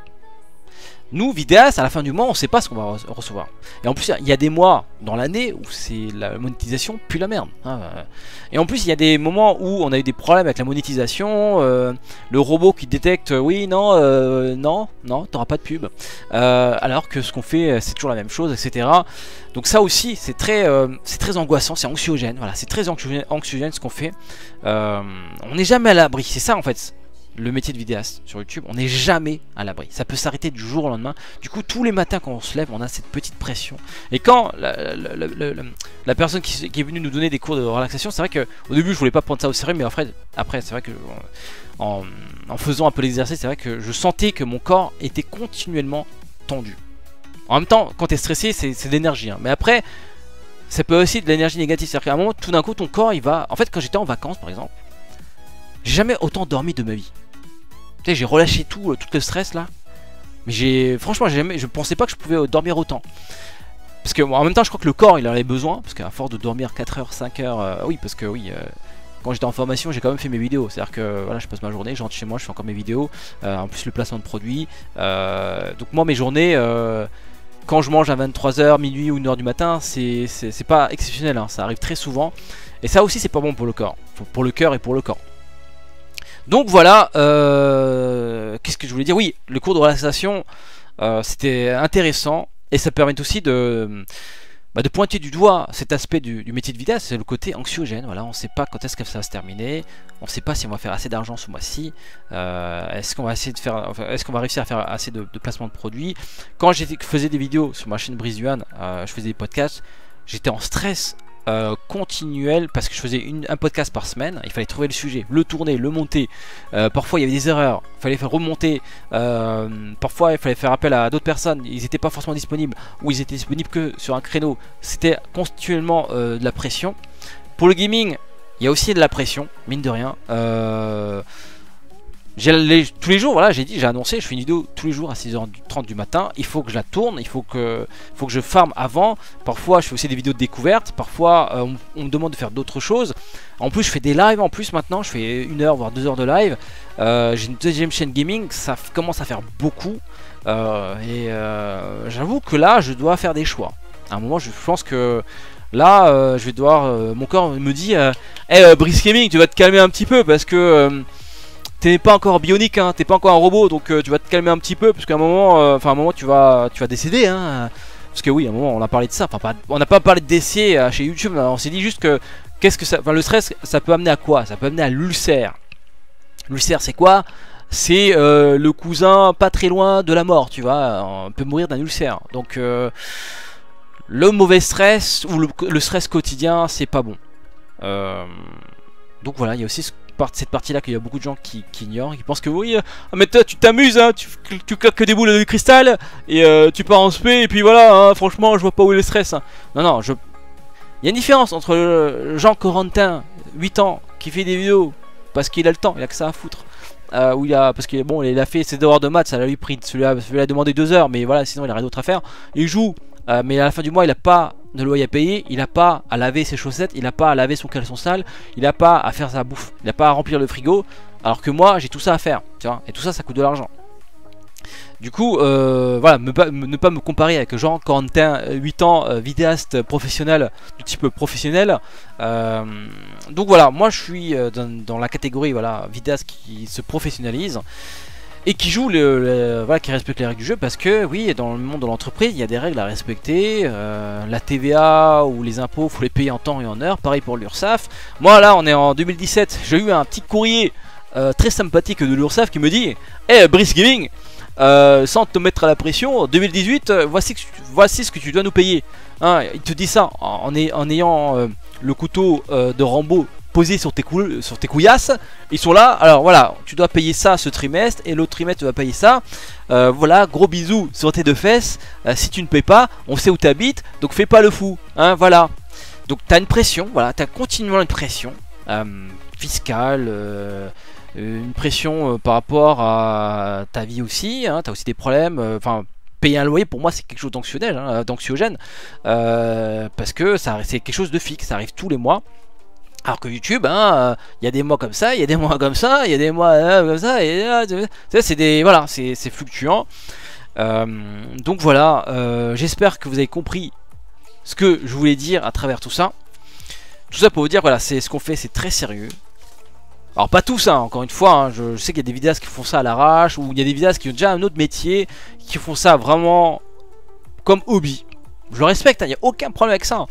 Nous, vidéastes, à la fin du mois, on sait pas ce qu'on va recevoir. Et en plus, il y a des mois dans l'année où c'est la monétisation pue la merde. Hein. Et en plus, il y a des moments où on a eu des problèmes avec la monétisation. Le robot qui détecte, oui, non, t'auras pas de pub. Alors que ce qu'on fait, c'est toujours la même chose, etc. Donc ça aussi, c'est très angoissant, c'est anxiogène. Voilà, c'est très anxiogène ce qu'on fait. On n'est jamais à l'abri, c'est ça en fait. le métier de vidéaste sur YouTube, on n'est jamais à l'abri. Ça peut s'arrêter du jour au lendemain. Du coup, tous les matins quand on se lève, on a cette petite pression. Et quand la personne qui est venue nous donner des cours de relaxation, c'est vrai qu'au début, je voulais pas prendre ça au sérieux, mais après c'est vrai que en faisant un peu l'exercice, c'est vrai que je sentais que mon corps était continuellement tendu. En même temps, quand tu es stressé, c'est de l'énergie. Hein. Mais après, ça peut aussi être de l'énergie négative. C'est-à-dire qu'à un moment, tout d'un coup, ton corps, il va... En fait, quand j'étais en vacances, par exemple, j'ai jamais autant dormi de ma vie. Tu sais, j'ai relâché tout le stress là. Mais franchement, je pensais pas que je pouvais dormir autant. Parce que en même temps, je crois que le corps, il en avait besoin. Parce qu'à force de dormir 4 heures, 5 heures, oui, parce que oui, quand j'étais en formation, j'ai quand même fait mes vidéos. C'est-à-dire que voilà, je passe ma journée, je rentre chez moi, je fais encore mes vidéos. En plus, le placement de produits. Donc moi, mes journées, quand je mange à 23h, minuit ou 1h du matin, c'est pas exceptionnel. Hein, ça arrive très souvent. Et ça aussi, c'est pas bon pour le corps. Pour le cœur et pour le corps. Donc voilà, qu'est-ce que je voulais dire? Oui, le cours de relaxation, c'était intéressant. Et ça permet aussi de pointer du doigt cet aspect du métier de vidéaste, c'est le côté anxiogène. Voilà, on ne sait pas quand est-ce que ça va se terminer, on ne sait pas si on va faire assez d'argent ce mois-ci, est-ce qu'on va essayer de faire, est-ce qu'on va réussir à faire assez de placements de produits. Quand je faisais des vidéos sur ma chaîne Brice Yuan, je faisais des podcasts, j'étais en stress continuel parce que je faisais un podcast par semaine. Il fallait trouver le sujet, le tourner, le monter. Parfois il y avait des erreurs, il fallait faire remonter. Parfois il fallait faire appel à d'autres personnes, ils n'étaient pas forcément disponibles ou ils étaient disponibles que sur un créneau. C'était continuellement de la pression. Pour le gaming, il y a aussi de la pression, mine de rien. Tous les jours, voilà, j'ai annoncé, je fais une vidéo tous les jours à 6h30 du matin. Il faut que je la tourne, il faut que je farme avant. Parfois, je fais aussi des vidéos de découverte. Parfois, on me demande de faire d'autres choses. En plus, je fais des lives. En plus, maintenant, je fais 1 heure voire 2 heures de live. J'ai une deuxième chaîne gaming, ça commence à faire beaucoup. J'avoue que là, je dois faire des choix. À un moment, je pense que là, je vais devoir. Mon corps me dit, hey, Brice Gaming, tu vas te calmer un petit peu parce que. T'es pas encore bionique, hein, t'es pas encore un robot, donc tu vas te calmer un petit peu, parce qu'à un moment, tu vas décéder, hein. Parce que oui, à un moment, on a parlé de ça. Enfin, on n'a pas parlé de décès chez YouTube. On s'est dit juste que le stress, ça peut amener à quoi? Ça peut amener à l'ulcère. L'ulcère, c'est quoi? C'est le cousin pas très loin de la mort, tu vois. On peut mourir d'un ulcère. Donc, le mauvais stress ou le stress quotidien, c'est pas bon. Donc voilà, il y a aussi cette partie là qu'il y a beaucoup de gens qui ignorent, qui pensent que oui, mais toi tu t'amuses, hein, tu claques des boules de cristal et tu pars en spé et puis voilà, hein, franchement je vois pas où est le stress. Hein. Non, il y a une différence entre Jean Corentin, 8 ans, qui fait des vidéos parce qu'il a le temps, il a que ça à foutre. Parce que bon, il a fait ses devoirs de maths, ça lui pris, celui-là a demandé 2 heures, mais voilà, sinon il a rien d'autre à faire. Il joue, mais à la fin du mois il a pas de loyer à payer, il n'a pas à laver ses chaussettes, il n'a pas à laver son caleçon sale, il n'a pas à faire sa bouffe, il n'a pas à remplir le frigo, alors que moi j'ai tout ça à faire, tu vois, et tout ça, ça coûte de l'argent. Du coup, voilà, ne pas me comparer avec Jean Corentin, 8 ans, vidéaste professionnel, du type professionnel. Donc voilà, moi je suis dans la catégorie, voilà, vidéaste qui se professionnalise. Et qui joue, voilà, qui respecte les règles du jeu, parce que oui, dans le monde de l'entreprise, il y a des règles à respecter. La TVA ou les impôts, faut les payer en temps et en heure. Pareil pour l'URSSAF. Moi là, on est en 2017. J'ai eu un petit courrier très sympathique de l'URSSAF qui me dit: hey, Brice Gaming, sans te mettre à la pression, 2018, voici ce que tu dois nous payer. Hein, il te dit ça en ayant le couteau de Rambo posé sur tes couillasses. Ils sont là, alors voilà, tu dois payer ça ce trimestre et l'autre trimestre tu vas payer ça. Voilà, gros bisous sur tes 2 fesses. Si tu ne payes pas, on sait où tu habites, donc fais pas le fou, hein, voilà. Donc tu as une pression, voilà, tu as continuellement une pression fiscale, une pression par rapport à ta vie aussi, hein, tu as aussi des problèmes, enfin payer un loyer pour moi c'est quelque chose d'anxiogène, parce que c'est quelque chose de fixe, ça arrive tous les mois. Alors que YouTube, hein, y a des mois comme ça, il y a des mois comme ça, il y a des mois comme ça, et voilà, c'est fluctuant. Donc voilà, j'espère que vous avez compris ce que je voulais dire à travers tout ça. Tout ça pour vous dire, voilà, c'est ce qu'on fait, c'est très sérieux. Alors pas tous, hein, encore une fois, hein, je sais qu'il y a des vidéastes qui font ça à l'arrache, ou il y a des vidéastes qui ont déjà un autre métier, qui font ça vraiment comme hobby. Je le respecte, il n'y a aucun problème avec ça.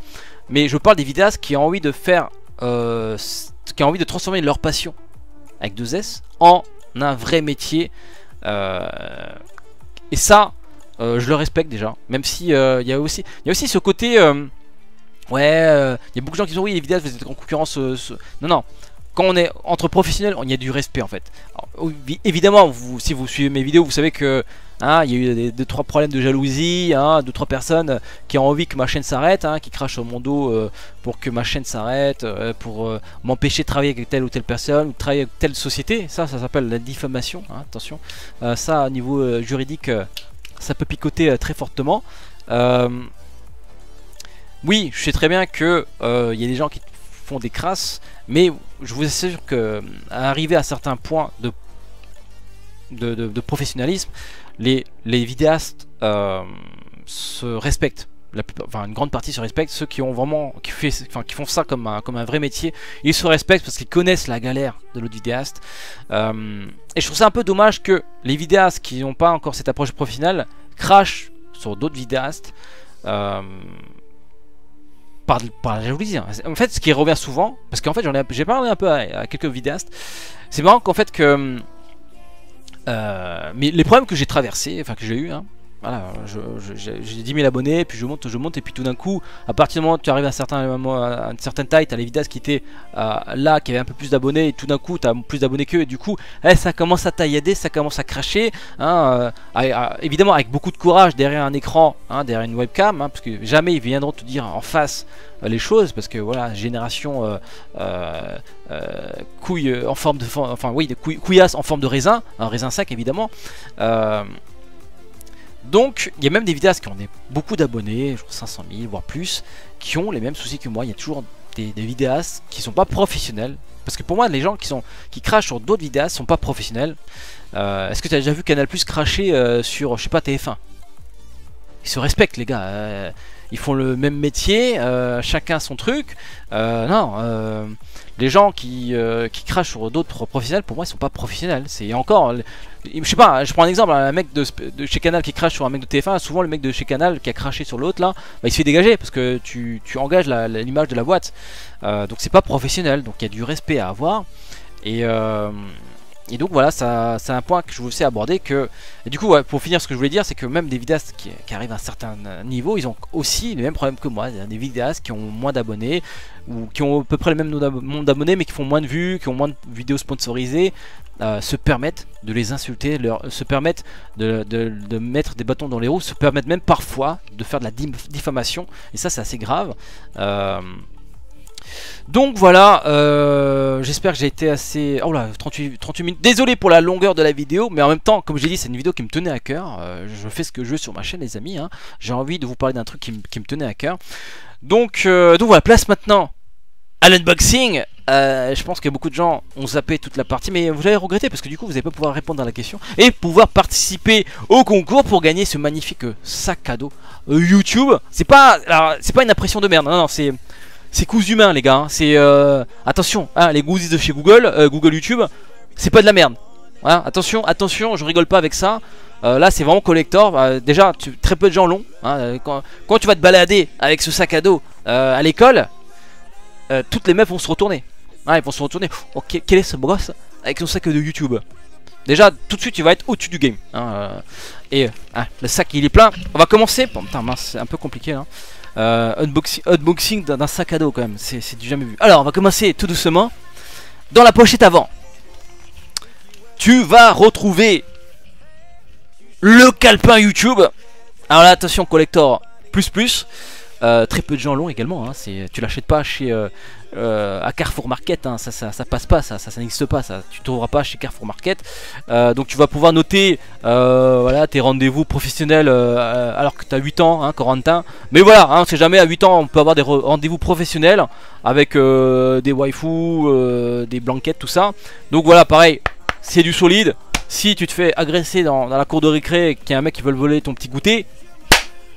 Mais je parle des vidéastes qui ont envie de faire... qui ont envie de transformer leur passion avec 2 S en On a un vrai métier. Et ça, je le respecte déjà. Même si il y a aussi ce côté... ouais, il y a beaucoup de gens qui disent oui, les vidéastes, vous êtes en concurrence. Non, non. Quand on est entre professionnels, il y a du respect en fait. Alors, évidemment, si vous suivez mes vidéos, vous savez que hein, il y a eu 2-3 problèmes de jalousie, hein, 2-3 personnes qui ont envie que ma chaîne s'arrête, hein, qui crachent sur mon dos pour que ma chaîne s'arrête, pour m'empêcher de travailler avec telle ou telle personne, ou de travailler avec telle société. Ça s'appelle la diffamation, hein, attention. Ça, au niveau juridique, ça peut picoter très fortement. Oui, je sais très bien que y a des gens qui font des crasses, mais je vous assure que à arriver à certains points de professionnalisme, les vidéastes se respectent. Enfin, une grande partie se respecte. Ceux qui ont vraiment qui font ça comme un vrai métier, ils se respectent parce qu'ils connaissent la galère de l'autre vidéaste. Et je trouve ça un peu dommage que les vidéastes qui n'ont pas encore cette approche professionnelle crachent sur d'autres vidéastes. Par la jalousie. En fait, ce qui revient souvent, parce qu'en fait, j'ai parlé un peu à quelques vidéastes. C'est marrant qu'en fait que mais les problèmes que j'ai traversés, enfin que j'ai eu, hein, voilà, j'ai 10 000 abonnés, puis je monte, et puis tout d'un coup, à partir du moment où tu arrives à une certaine taille, tu as les vidéastes qui étaient là, qui avaient un peu plus d'abonnés, et tout d'un coup, tu as plus d'abonnés qu'eux, et du coup, ça commence à taillader, ça commence à cracher, hein, évidemment avec beaucoup de courage derrière un écran, hein, derrière une webcam, hein, parce que jamais ils viendront te dire en face les choses, parce que voilà, génération couille en forme de, enfin oui, couillasse en forme de raisin, un raisin sec évidemment. Donc il y a même des vidéastes qui ont beaucoup d'abonnés, genre 500 000 voire plus, qui ont les mêmes soucis que moi. Il y a toujours des vidéastes qui sont pas professionnels, parce que pour moi les gens qui crachent sur d'autres vidéastes sont pas professionnels. Est-ce que tu as déjà vu Canal Plus cracher sur, je sais pas, TF1? Ils se respectent les gars, ils font le même métier, chacun son truc. Non, les gens qui crachent sur d'autres professionnels, pour moi ils sont pas professionnels. C'est encore, je sais pas, je prends un exemple, un mec de chez Canal qui crache sur un mec de TF1, souvent le mec de chez Canal qui a craché sur l'autre là, bah, il se fait dégager parce que tu engages l'image de la boîte. Donc c'est pas professionnel, donc il y a du respect à avoir. Et donc voilà, c'est un point que je voulais aussi aborder. Et du coup, ouais, pour finir, ce que je voulais dire, c'est que même des vidéastes qui arrivent à un certain niveau, ils ont aussi les mêmes problèmes que moi. Il y a des vidéastes qui ont moins d'abonnés, ou qui ont à peu près le même nombre d'abonnés, mais qui font moins de vues, qui ont moins de vidéos sponsorisées, se permettent de les insulter, se permettent de mettre des bâtons dans les roues, se permettent même parfois de faire de la diffamation. Et ça, c'est assez grave. Donc voilà, j'espère que j'ai été assez... Oh là, 38 minutes. Désolé pour la longueur de la vidéo, mais en même temps, comme j'ai dit, c'est une vidéo qui me tenait à cœur. Je fais ce que je veux sur ma chaîne, les amis, hein. J'ai envie de vous parler d'un truc qui me tenait à cœur. Donc voilà, place maintenant à l'unboxing. Je pense que beaucoup de gens ont zappé toute la partie, mais vous allez regretter parce que du coup vous n'allez pas pouvoir répondre à la question et pouvoir participer au concours pour gagner ce magnifique sac cadeau YouTube. C'est pas une impression de merde, non, non, c'est cousu humain les gars, hein. C'est attention, hein, les goodies de chez Google, Google YouTube, c'est pas de la merde, hein. Attention, attention, je rigole pas avec ça. Là c'est vraiment collector. Déjà très peu de gens l'ont, hein. Quand tu vas te balader avec ce sac à dos à l'école, toutes les meufs vont se retourner, hein, elles vont se retourner. Oh, quel est ce boss avec son sac de YouTube? Déjà tout de suite tu vas être au-dessus du game, hein, et le sac il est plein. On va commencer. Bon, putain mince, c'est un peu compliqué là. Unboxing d'un sac à dos quand même, c'est du jamais vu. Alors on va commencer tout doucement. Dans la pochette avant, tu vas retrouver le calepin YouTube. Alors là attention, collector plus. Très peu de gens l'ont également, hein. Tu l'achètes pas chez à Carrefour Market, hein. Ça passe pas, ça n'existe pas, ça. Tu trouveras pas chez Carrefour Market. Donc tu vas pouvoir noter voilà, tes rendez-vous professionnels alors que tu as 8 ans, hein, Corentin. Mais voilà, hein, on sait jamais, à 8 ans on peut avoir des rendez-vous professionnels avec des waifus, des blanquettes, tout ça. Donc voilà, pareil, c'est du solide. Si tu te fais agresser dans la cour de récré et qu'il y a un mec qui veut voler ton petit goûter,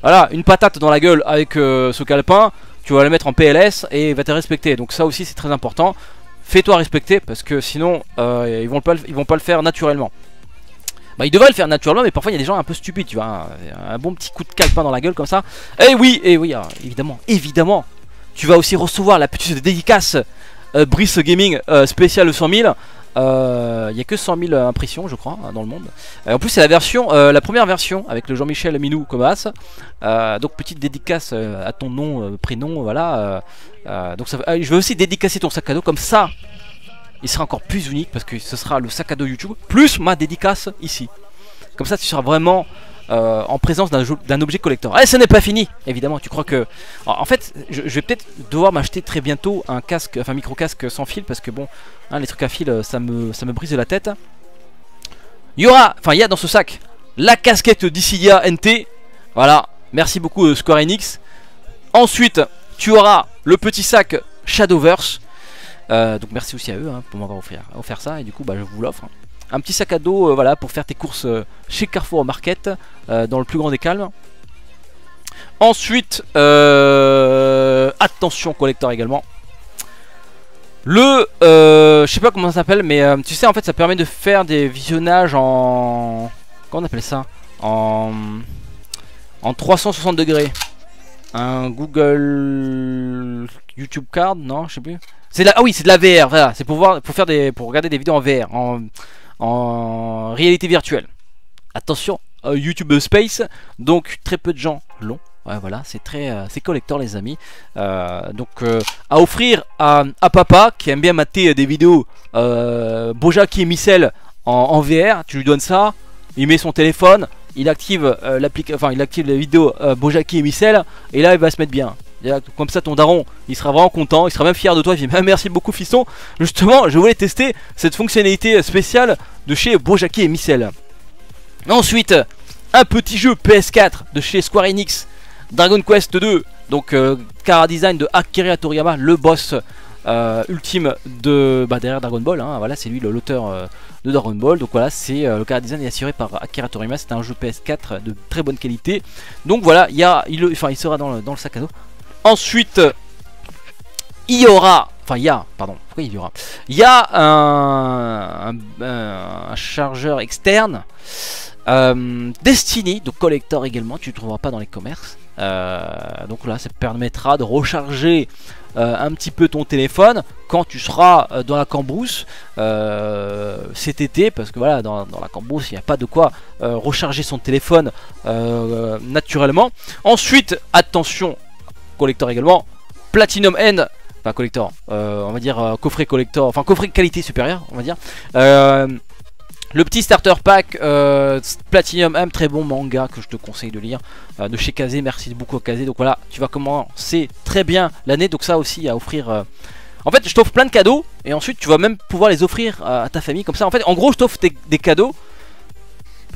voilà, une patate dans la gueule avec ce calepin, tu vas le mettre en PLS et il va te respecter. Donc ça aussi c'est très important. Fais-toi respecter parce que sinon ils vont pas le faire naturellement. Bah ils devraient le faire naturellement, mais parfois il y a des gens un peu stupides, tu vois. Un bon petit coup de calepin dans la gueule comme ça. Et oui, alors, évidemment, tu vas aussi recevoir la petite dédicace Brice Gaming spéciale 100 000. il n'y a que 100 000 impressions je crois dans le monde. En plus c'est la version, la première version avec le Jean-Michel Minou Comas. Donc petite dédicace à ton nom, prénom, voilà. Donc ça, je vais aussi dédicacer ton sac à dos, comme ça il sera encore plus unique parce que ce sera le sac à dos YouTube plus ma dédicace ici. Comme ça tu seras vraiment en présence d'un objet collector. Et ce n'est pas fini, évidemment. Tu crois que... En fait, je vais peut-être devoir m'acheter très bientôt un casque, enfin micro casque sans fil, parce que bon, hein, les trucs à fil, ça me brise la tête. Il y aura, enfin il y a dans ce sac la casquette Dissidia NT. Voilà, merci beaucoup Square Enix. Ensuite, tu auras le petit sac Shadowverse. Donc merci aussi à eux hein, pour m'avoir offert ça, et du coup bah, je vous l'offre. Un petit sac à dos voilà, pour faire tes courses chez Carrefour Market dans le plus grand des calmes. Ensuite, attention collector également. Le, je sais pas comment ça s'appelle, mais tu sais en fait ça permet de faire des visionnages en... Comment on appelle ça? En 360 degrés. Un Google YouTube Card, non je sais plus. Ah oui c'est de la VR, voilà. C'est pour regarder des vidéos en VR, en réalité virtuelle. Attention, YouTube Space, donc très peu de gens l'ont. Ouais, voilà, c'est collector les amis. Donc à offrir à papa qui aime bien mater des vidéos Bojack et Micelle en VR. Tu lui donnes ça, il met son téléphone, il active il active les vidéos Bojack et Micelle, et là il va se mettre bien. Comme ça ton daron il sera vraiment content, il sera même fier de toi. Il dit merci beaucoup fiston, justement je voulais tester cette fonctionnalité spéciale de chez Bojack et Micelle. Ensuite un petit jeu PS4 de chez Square Enix, Dragon Quest 2, donc Chara Design de Akira Toriyama, le boss ultime de derrière Dragon Ball hein, voilà, c'est lui l'auteur de Dragon Ball. Donc voilà, c'est le Chara Design est assuré par Akira Toriyama. C'est un jeu PS4 de très bonne qualité. Donc voilà, il sera dans le sac à dos. Ensuite, il y aura, pardon, pourquoi il y aura? Il y a un chargeur externe Destiny, donc collector également, tu ne trouveras pas dans les commerces. Donc là, ça te permettra de recharger un petit peu ton téléphone quand tu seras dans la cambrousse cet été, parce que voilà, dans la cambrousse il n'y a pas de quoi recharger son téléphone naturellement. Ensuite, attention, collector également, Platinum End, enfin collector, on va dire coffret collector, enfin coffret qualité supérieure, on va dire. Le petit starter pack Platinum M, très bon manga que je te conseille de lire, de chez Kazé, merci beaucoup à Kazé. Donc voilà, tu vas commencer très bien l'année, donc ça aussi à offrir. En fait je t'offre plein de cadeaux, et ensuite tu vas même pouvoir les offrir à ta famille, comme ça en fait en gros je t'offre des cadeaux,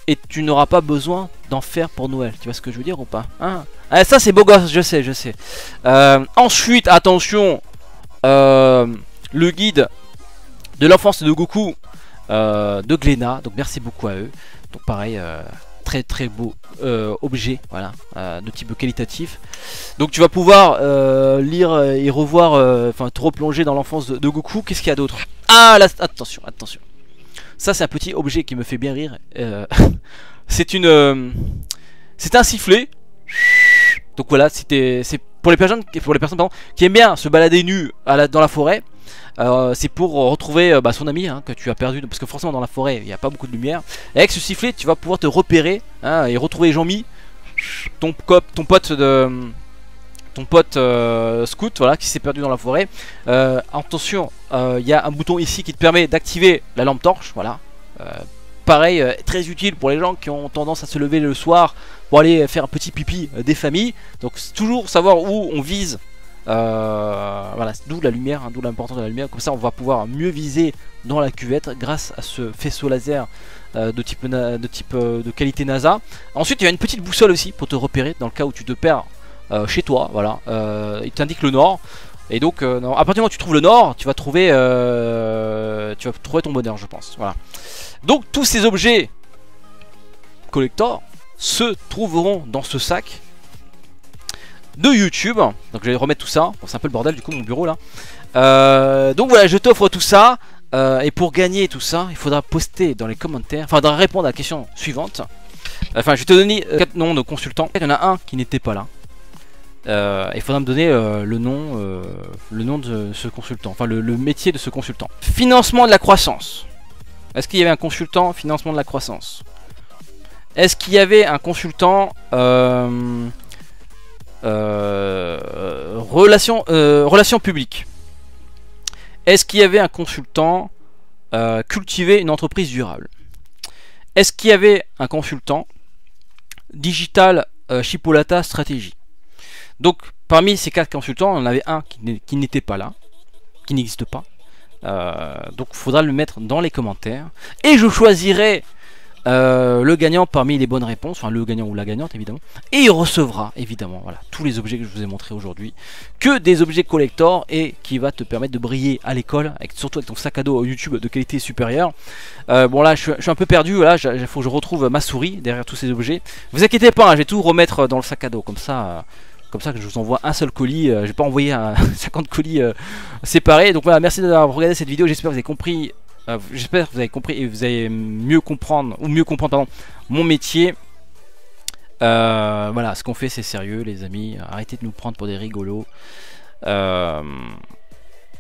et tu n'auras pas besoin d'en faire pour Noël. Tu vois ce que je veux dire ou pas hein? Ah, ça c'est beau gosse, je sais. Ensuite, attention, le guide de l'enfance de Goku de Glénat. Donc merci beaucoup à eux. Donc pareil, très très beau objet, voilà, de type qualitatif. Donc tu vas pouvoir lire et revoir, enfin te replonger dans l'enfance de Goku. Qu'est-ce qu'il y a d'autre? Ah là, attention. Ça c'est un petit objet qui me fait bien rire. C'est un sifflet. Donc voilà, c'est pour les personnes pardon, qui aiment bien se balader nus dans la forêt. C'est pour retrouver son ami hein, que tu as perdu, parce que forcément dans la forêt il n'y a pas beaucoup de lumière. Et avec ce sifflet tu vas pouvoir te repérer hein, et retrouver Jean-Mi, ton pote scout, voilà, qui s'est perdu dans la forêt. Attention, il y a un bouton ici qui te permet d'activer la lampe torche, voilà. Pareil, très utile pour les gens qui ont tendance à se lever le soir pour aller faire un petit pipi des familles. Donc toujours savoir où on vise. Voilà, d'où la lumière, hein, d'où l'importance de la lumière. Comme ça on va pouvoir mieux viser dans la cuvette grâce à ce faisceau laser de qualité NASA. Ensuite il y a une petite boussole aussi pour te repérer dans le cas où tu te perds chez toi. Voilà, il t'indique le nord. Et donc à partir du moment où tu trouves le nord, tu vas trouver ton bonheur, je pense. Voilà. Donc tous ces objets collector se trouveront dans ce sac de YouTube. Donc je vais remettre tout ça. Bon, c'est un peu le bordel du coup mon bureau là. Donc voilà, je t'offre tout ça. Et pour gagner tout ça, il faudra poster dans les commentaires, enfin il faudra répondre à la question suivante. Enfin je vais te donner 4 noms de consultants. Il y en a un qui n'était pas là. Il faudra me donner le nom de ce consultant, enfin le métier de ce consultant. Financement de la croissance. Est-ce qu'il y avait un consultant financement de la croissance? Est-ce qu'il y avait un consultant relations publiques? Est-ce qu'il y avait un consultant cultiver une entreprise durable? Est-ce qu'il y avait un consultant digital Chipolata stratégie? Donc parmi ces 4 consultants, on en avait un qui n'était pas là, qui n'existe pas. Donc il faudra le mettre dans les commentaires. Et je choisirai le gagnant parmi les bonnes réponses, enfin le gagnant ou la gagnante évidemment, et il recevra évidemment voilà, tous les objets que je vous ai montrés aujourd'hui, que des objets collector et qui va te permettre de briller à l'école, surtout avec ton sac à dos YouTube de qualité supérieure. Bon là je suis un peu perdu, là il faut que je retrouve ma souris derrière tous ces objets. Vous inquiétez pas, hein, je vais tout remettre dans le sac à dos, comme ça que je vous envoie un seul colis, je vais pas envoyer 50 colis séparés. Donc voilà, merci d'avoir regardé cette vidéo, j'espère que vous avez compris. J'espère que vous avez compris et vous allez mieux comprendre pardon, mon métier. Voilà, ce qu'on fait c'est sérieux les amis, arrêtez de nous prendre pour des rigolos.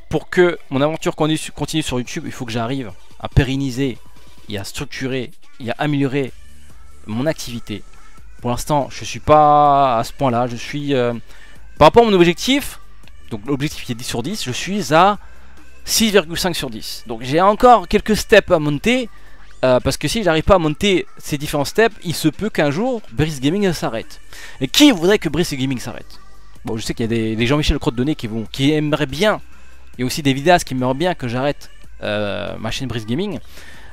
Pour que mon aventure continue sur YouTube, il faut que j'arrive à pérenniser et à structurer et à améliorer mon activité. Pour l'instant je suis pas à ce point là, je suis par rapport à mon objectif, donc l'objectif qui est 10 sur 10, je suis à 6,5 sur 10. Donc j'ai encore quelques steps à monter. Parce que si j'arrive pas à monter ces différents steps, il se peut qu'un jour Brice Gaming s'arrête. Et qui voudrait que Brice Gaming s'arrête? Bon, je sais qu'il y a des Jean-Michel Crotte-Donné qui aimeraient bien. Il y a aussi des vidéastes qui aimeraient bien que j'arrête ma chaîne Brice Gaming.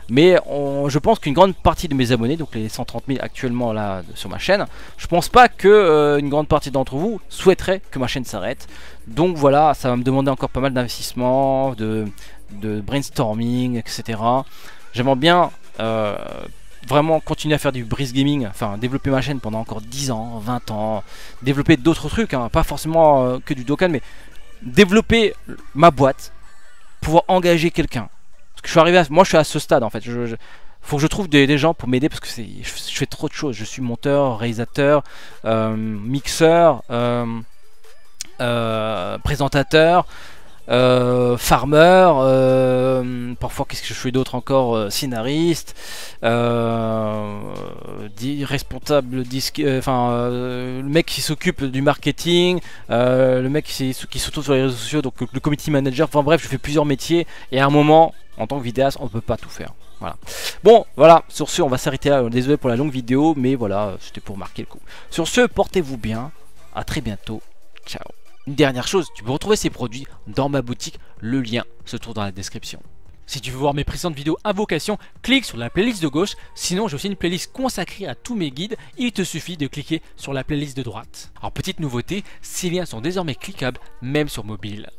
Mais je pense qu'une grande partie de mes abonnés, donc les 130 000 actuellement là sur ma chaîne, je pense pas que une grande partie d'entre vous souhaiterait que ma chaîne s'arrête. Donc voilà, ça va me demander encore pas mal d'investissement, de brainstorming, etc. J'aimerais bien vraiment continuer à faire du Brice Gaming, enfin développer ma chaîne pendant encore 10 ans, 20 ans, développer d'autres trucs, hein, pas forcément que du Dokkan, mais développer ma boîte, pouvoir engager quelqu'un. Je suis arrivé moi je suis à ce stade en fait, faut que je trouve des gens pour m'aider parce que je fais trop de choses, je suis monteur, réalisateur, mixeur, présentateur, farmer, parfois qu'est-ce que je fais d'autre encore, scénariste, responsable disque, le mec qui s'occupe du marketing, le mec qui se trouve sur les réseaux sociaux, donc le community manager, enfin bref je fais plusieurs métiers et à un moment en tant que vidéaste on peut pas tout faire. Voilà. Bon voilà, sur ce on va s'arrêter là, désolé pour la longue vidéo mais voilà c'était pour marquer le coup. Sur ce portez-vous bien, à très bientôt, ciao. Une dernière chose, tu peux retrouver ces produits dans ma boutique, le lien se trouve dans la description. Si tu veux voir mes précédentes vidéos invocation, clique sur la playlist de gauche, sinon j'ai aussi une playlist consacrée à tous mes guides, il te suffit de cliquer sur la playlist de droite. Alors petite nouveauté, ces liens sont désormais cliquables même sur mobile.